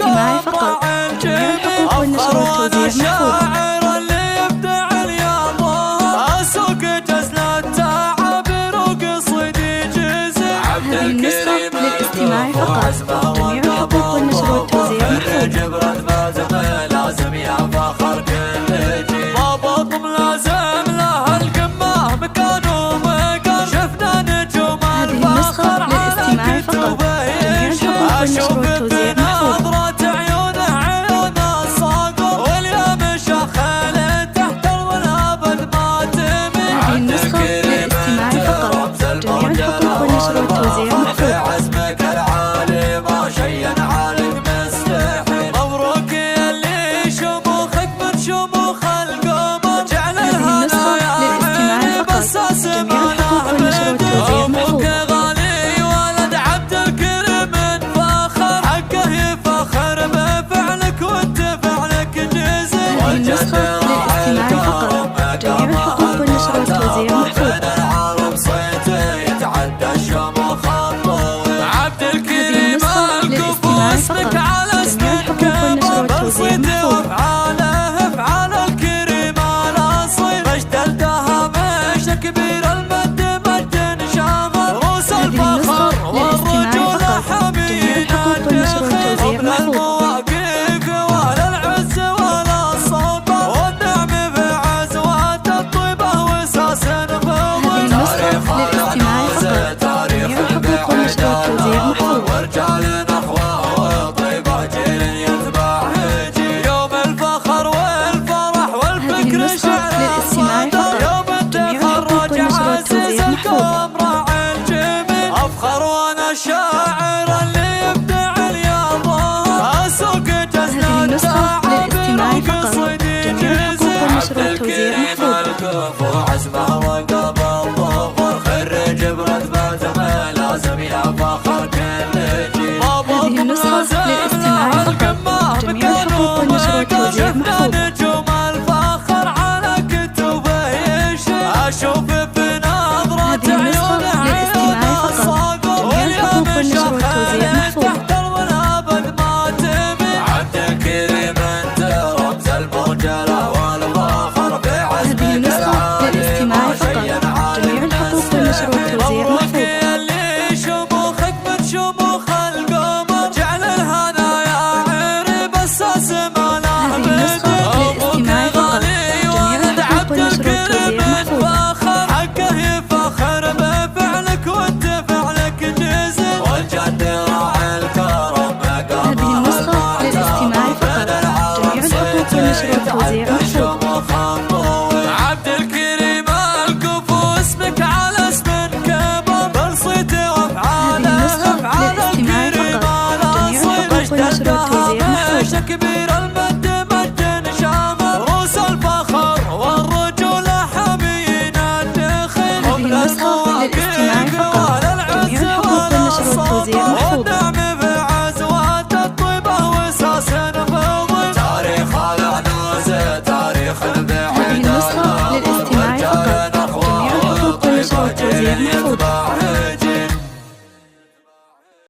الاستماع فقط. جميع الحقوق والنشر والتوزيع محفوظ. هذه النسخة للاستماع فقط. جميع الحقوق والنشر والتوزيع محفوظ. لازم يا فخر كل جيل باباكم لازم له القمة مكان ومقر شفنا نجوم الفخر على كتب اشوف بنظرة عيونه عيون الصقر واليوم شخل تحت الولابد ما تمل. هذه النسخة للاستماع فقط. جميع الحقوق والنشر والتوزيع محفوظ. عزمك العالي ما شيء عليك مستحيل مبروك يلي شموخك من شموخ القمر جعل الهنا يا عين بساس ما له بدل ابوك غالي ولد عبد الكريم فخر حقه يفخر بفعلك وانت فعلك جزيل. هذه النسخة للاستماع فقط. جميع الحقوق والنشر والتوزيع محفوظ. اسمك على اسمك بنصيدي وافعاله افعال الكريم على صيد مجدلتها مش كبير المد مد شامل روس الفخر والرجولة حميدة قبل المواقف ولا العز ولا الصبر والنعم في عزوات الطيبة وساس نبوة تاريخ للاستماع فقط. جميع الحقوق والنشر والتوزيع محفوظ. أفخر وأنا الشاعر اللي يبدع اليابان أسوق جزلة للاستماع فقط. جميع الحقوق والنشر والتوزيع محفوظ. وعزمه وقبل ظفر خرج برتبته لازم يا فخر كل جيل. هذه النسخة للاستماع فقط. جميع الحقوق والنشر والتوزيع محفوظ. نجوم الفخر على كتبه يشيل أشوف بنظرة عيونه عبد الكريم الكفو اسمك على اسم كبر بنصيته وافعاله افعال الكريم على صيد مجدلتها كبير